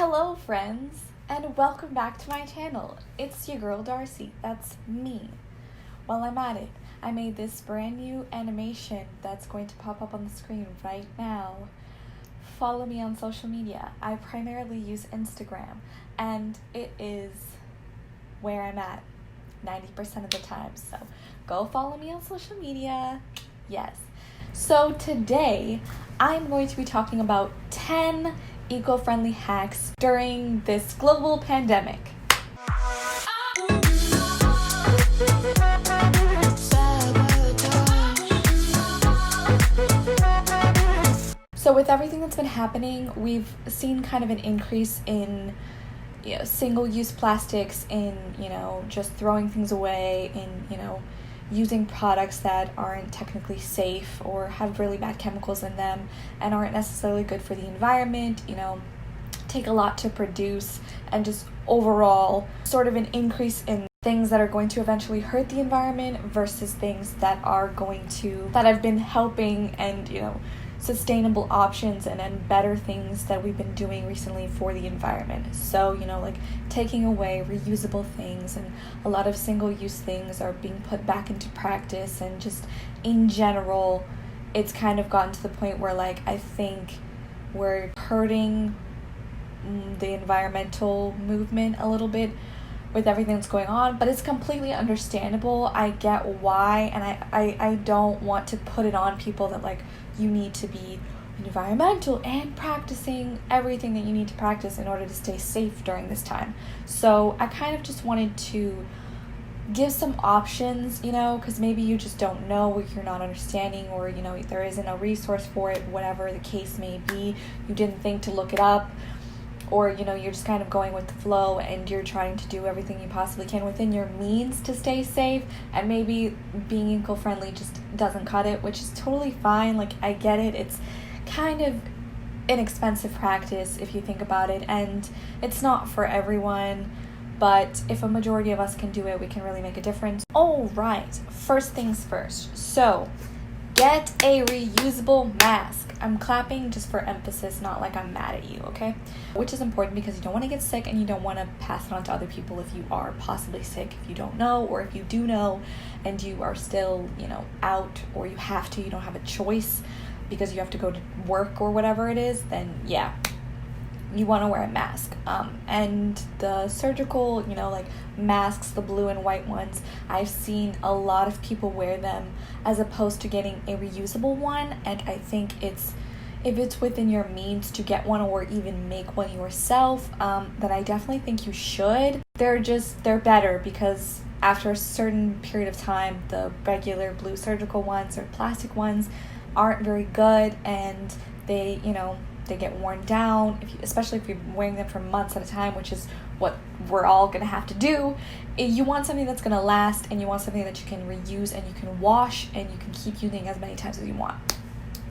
Hello friends, and welcome back to my channel. It's your girl Darcy, that's me. While I'm at it, I made this brand new animation that's going to pop up on the screen right now. Follow me on social media. I primarily use Instagram, and it is where I'm at 90% of the time, so go follow me on social media. Yes. So today, I'm going to be talking about 10 eco-friendly hacks during this global pandemic. So with everything that's been happening, we've seen kind of an increase in single-use plastics, in just throwing things away, in using products that aren't technically safe or have really bad chemicals in them and aren't necessarily good for the environment, take a lot to produce, and just overall sort of an increase in things that are going to eventually hurt the environment versus things that have been helping and sustainable options and better things that we've been doing recently for the environment. So like taking away reusable things, and a lot of single-use things are being put back into practice, and just in general it's kind of gotten to the point where I think we're hurting the environmental movement a little bit with everything that's going on, but it's completely understandable. I get why, and I don't want to put it on people that you need to be environmental and practicing everything that you need to practice in order to stay safe during this time. So I kind of just wanted to give some options, because maybe you just don't know, you're not understanding, or there isn't a resource for it, whatever the case may be. You didn't think to look it up, or you're just kind of going with the flow and you're trying to do everything you possibly can within your means to stay safe, and maybe being eco-friendly just doesn't cut it, which is totally fine. I get it. It's kind of an expensive practice if you think about it, and it's not for everyone, but if a majority of us can do it, we can really make a difference. All right, first things first. So get a reusable mask. I'm clapping just for emphasis, not like I'm mad at you, okay? Which is important because you don't want to get sick, and you don't want to pass it on to other people if you are possibly sick, if you don't know, or if you do know and you are still, out, or you don't have a choice because you have to go to work or whatever it is, then yeah, you want to wear a mask. And the surgical, masks, the blue and white ones, I've seen a lot of people wear them as opposed to getting a reusable one, and I think if it's within your means to get one or even make one yourself, then I definitely think you should. They're better because after a certain period of time, the regular blue surgical ones or plastic ones aren't very good, and they get worn down, especially if you're wearing them for months at a time, which is what we're all going to have to do. You want something that's going to last, and you want something that you can reuse and you can wash and you can keep using as many times as you want.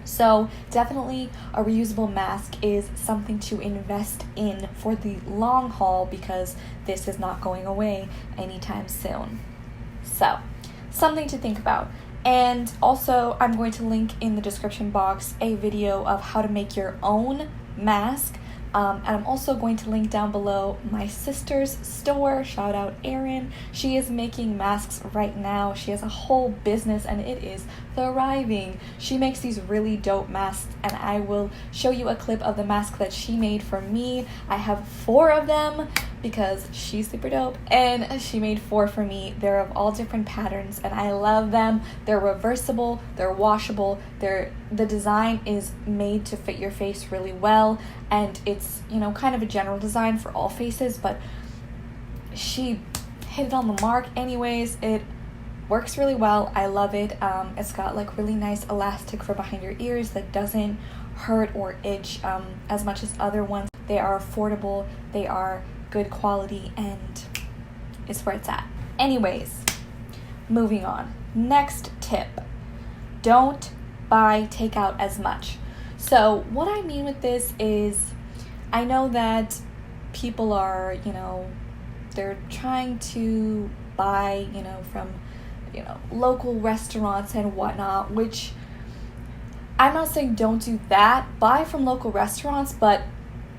So definitely a reusable mask is something to invest in for the long haul, because this is not going away anytime soon. So something to think about. And also, I'm going to link in the description box a video of how to make your own mask. And I'm also going to link down below my sister's store. Shout out Erin. She is making masks right now. She has a whole business and it is thriving. She makes these really dope masks, and I will show you a clip of the mask that she made for me. I have 4 of them because she's super dope, and she made 4 for me. They're of all different patterns and I love them. They're reversible, they're washable, the design is made to fit your face really well, and it's kind of a general design for all faces, but she hit it on the mark anyways. It works really well. I love it. It's got really nice elastic for behind your ears that doesn't hurt or itch as much as other ones. They are affordable, they are good quality, and it's where it's at. Anyways, moving on. Next tip: don't buy takeout as much. So what I mean with this is, I know that people are, they're trying to buy, from, local restaurants and whatnot, which I'm not saying don't do that. Buy from local restaurants, but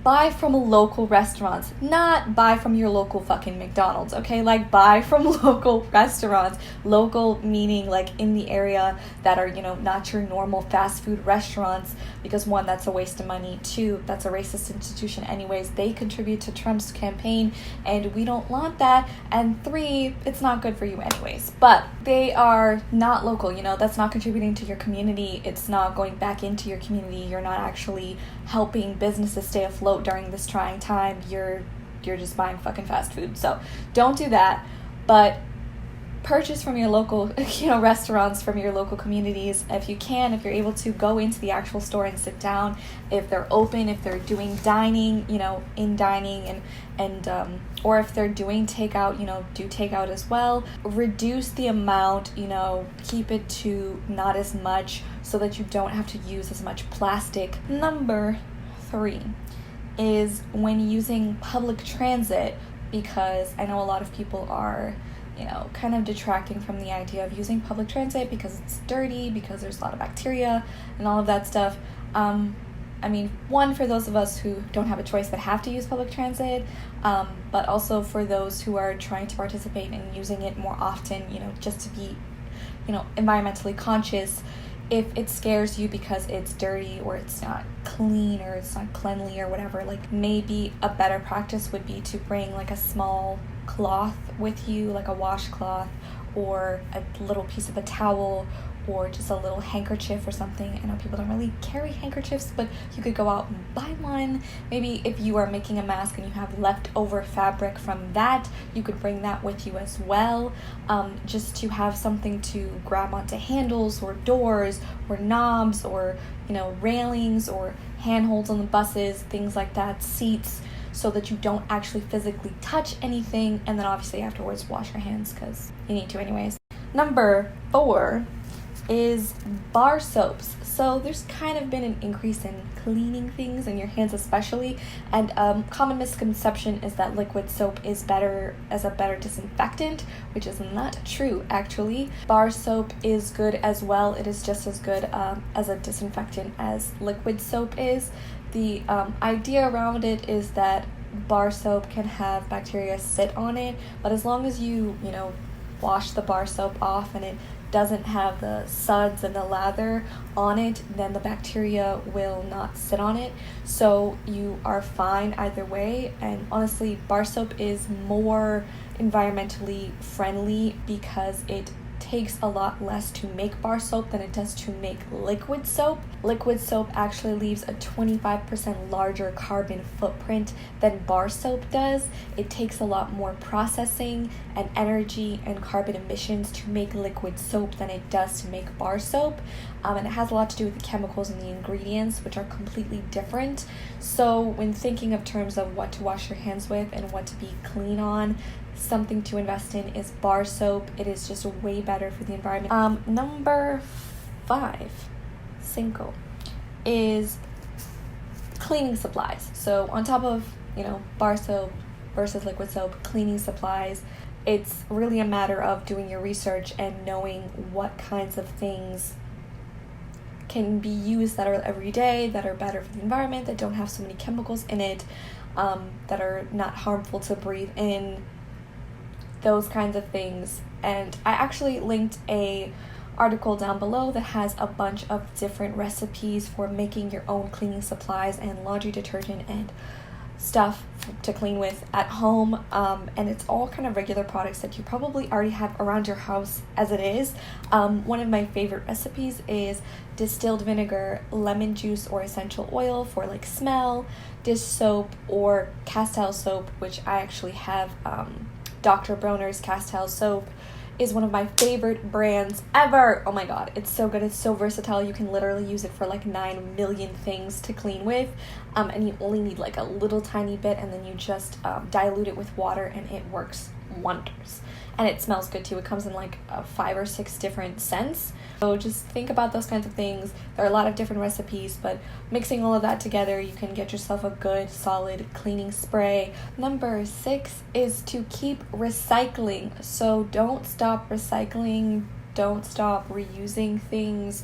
buy from local restaurants, not buy from your local fucking McDonald's, okay? Like, buy from local restaurants. Local meaning, like, in the area that are, not your normal fast food restaurants, because one, that's a waste of money. Two, that's a racist institution anyways. They contribute to Trump's campaign, and we don't want that. And three, it's not good for you anyways. But they are not local, that's not contributing to your community. It's not going back into your community. You're not actually helping businesses stay afloat during this trying time. You're just buying fucking fast food. So don't do that, but purchase from your local restaurants, from your local communities. If you can, if you're able to, go into the actual store and sit down. If they're open, if they're doing dining, in dining, and or if they're doing takeout, do takeout as well. Reduce the amount, keep it to not as much, so that you don't have to use as much plastic. Number 3 is when using public transit, because I know a lot of people are kind of detracting from the idea of using public transit because it's dirty, because there's a lot of bacteria and all of that stuff. One, for those of us who don't have a choice but have to use public transit, but also for those who are trying to participate in using it more often, just to be, environmentally conscious. If it scares you because it's dirty or it's not clean or it's not cleanly or whatever, like, maybe a better practice would be to bring like a small cloth with you, like a washcloth or a little piece of a towel or just a little handkerchief or something. I know people don't really carry handkerchiefs, but you could go out and buy one. Maybe if you are making a mask and you have leftover fabric from that, you could bring that with you as well, just to have something to grab onto handles or doors or knobs or railings or handholds on the buses, things like that, seats, so that you don't actually physically touch anything. And then obviously afterwards wash your hands, because you need to anyways. Number 4 is bar soaps. So there's kind of been an increase in cleaning things and your hands especially, and common misconception is that liquid soap is better as a better disinfectant, which is not true actually. Bar soap is good as well. It is just as good as a disinfectant as liquid soap is. The idea around it is that bar soap can have bacteria sit on it, but as long as you wash the bar soap off and it doesn't have the suds and the lather on it, then the bacteria will not sit on it. So you are fine either way. And honestly, bar soap is more environmentally friendly because it takes a lot less to make bar soap than it does to make liquid soap. Liquid soap actually leaves a 25% larger carbon footprint than bar soap does. It takes a lot more processing and energy and carbon emissions to make liquid soap than it does to make bar soap. And it has a lot to do with the chemicals and the ingredients, which are completely different. So when thinking of terms of what to wash your hands with and what to be clean on, something to invest in is bar soap. It is just way better for the environment. Number 5, cinco, is cleaning supplies. So on top of, bar soap versus liquid soap, cleaning supplies, it's really a matter of doing your research and knowing what kinds of things can be used that are every day, that are better for the environment, that don't have so many chemicals in it, that are not harmful to breathe in, those kinds of things. And I actually linked a article down below that has a bunch of different recipes for making your own cleaning supplies and laundry detergent and stuff to clean with at home, and it's all kind of regular products that you probably already have around your house as it is. One of my favorite recipes is distilled vinegar, lemon juice, or essential oil for like smell, dish soap, or castile soap, which I actually have. Dr. Bronner's castile soap is one of my favorite brands ever. Oh my god, it's so good. It's so versatile. You can literally use it for like 9 million things to clean with, and you only need like a little tiny bit, and then you just dilute it with water and it works wonders. And it smells good too. It comes in like 5 or 6 different scents. So just think about those kinds of things. There are a lot of different recipes, but mixing all of that together, you can get yourself a good solid cleaning spray. Number 6 is to keep recycling. So don't stop recycling. Don't stop reusing things.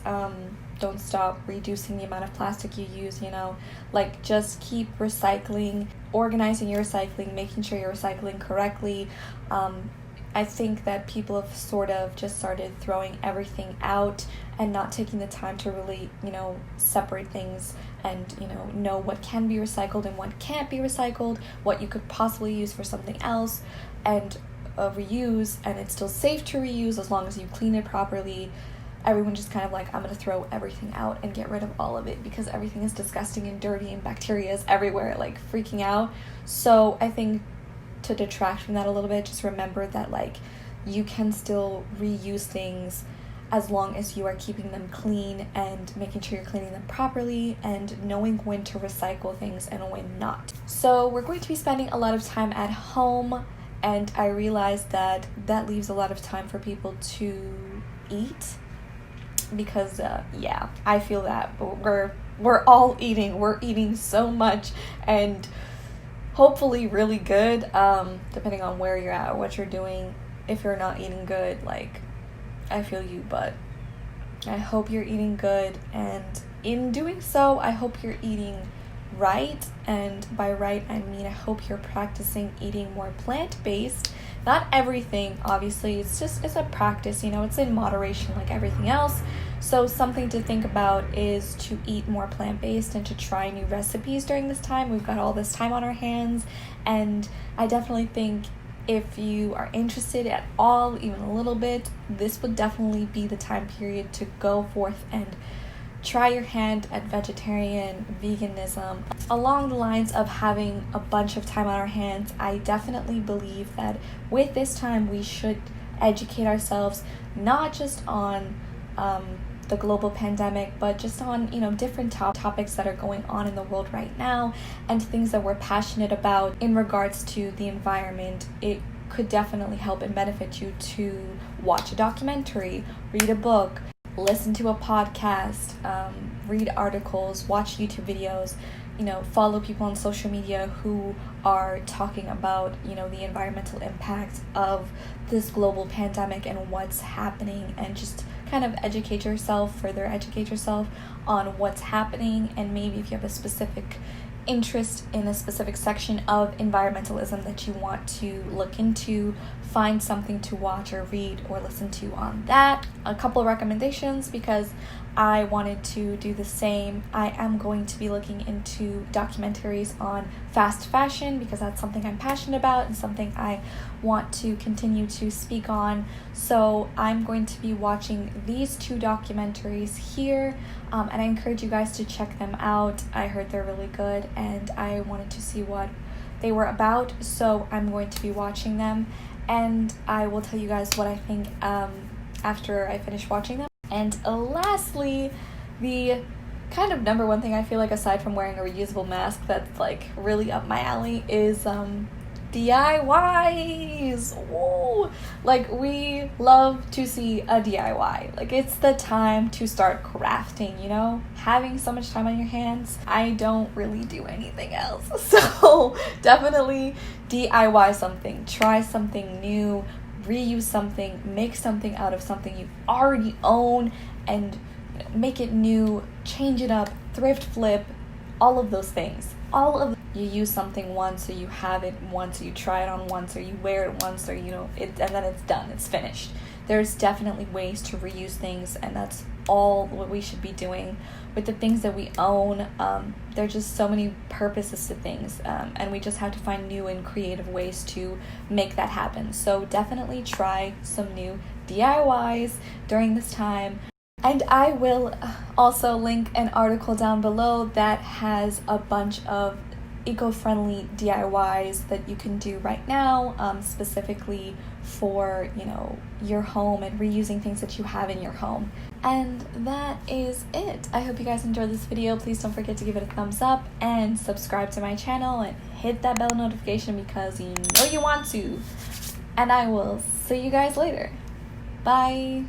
don't stop reducing the amount of plastic you use, you know, like just keep recycling, organizing your recycling, making sure you're recycling correctly. I think that people have sort of just started throwing everything out and not taking the time to really, you know, separate things and, you know what can be recycled and what can't be recycled, what you could possibly use for something else, and reuse, and it's still safe to reuse as long as you clean it properly. Everyone just kind of like, I'm gonna throw everything out and get rid of all of it because everything is disgusting and dirty and bacteria is everywhere, like freaking out. So I think to detract from that a little bit, just remember that like you can still reuse things as long as you are keeping them clean and making sure you're cleaning them properly and knowing when to recycle things and when not. So we're going to be spending a lot of time at home, and I realized that that leaves a lot of time for people to eat because yeah, I feel that we're all eating. We're eating so much, and hopefully really good, depending on where you're at or what you're doing. If you're not eating good, like, I feel you, but I hope you're eating good, and in doing so, I hope you're eating right, and by right, I mean I hope you're practicing eating more plant-based. Not everything, obviously, it's a practice, you know, it's in moderation like everything else. So something to think about is to eat more plant-based and to try new recipes during this time. We've got all this time on our hands, and I definitely think if you are interested at all, even a little bit, this would definitely be the time period to go forth and try your hand at vegetarian, veganism. Along the lines of having a bunch of time on our hands, I definitely believe that with this time we should educate ourselves, not just on the global pandemic, but just on, you know, different topics that are going on in the world right now and things that we're passionate about in regards to the environment. It could definitely help and benefit you to watch a documentary, read a book, listen to a podcast, read articles, watch YouTube videos, you know, follow people on social media who are talking about, you know, the environmental impact of this global pandemic and what's happening, and just kind of further educate yourself on what's happening. And maybe if you have a specific interest in a specific section of environmentalism that you want to look into, find something to watch or read or listen to on that. A couple of recommendations, because I wanted to do the same. I am going to be looking into documentaries on fast fashion because that's something I'm passionate about and something I want to continue to speak on. So I'm going to be watching these two documentaries here, and I encourage you guys to check them out. I heard they're really good and I wanted to see what they were about, so I'm going to be watching them, and I will tell you guys what I think after I finish watching them. And lastly, the kind of number one thing I feel like, aside from wearing a reusable mask that's like really up my alley, is DIYs. Whoa! Like, we love to see a DIY. Like, it's the time to start crafting, you know? Having so much time on your hands, I don't really do anything else. So definitely DIY something, try something new, reuse something, make something out of something you already own, and make it new, change it up, thrift flip, all of those things. You use something once, or you have it once, or you try it on once, or you wear it once, or, you know, and then it's done, it's finished. There's definitely ways to reuse things, and that's all what we should be doing with the things that we own. There's just so many purposes to things, and we just have to find new and creative ways to make that happen. So definitely try some new DIYs during this time. And I will also link an article down below that has a bunch of eco-friendly DIYs that you can do right now, specifically for, you know, your home and reusing things that you have in your home. And that is it. I hope you guys enjoyed this video. Please don't forget to give it a thumbs up and subscribe to my channel and hit that bell notification because you know you want to. And I will see you guys later. Bye.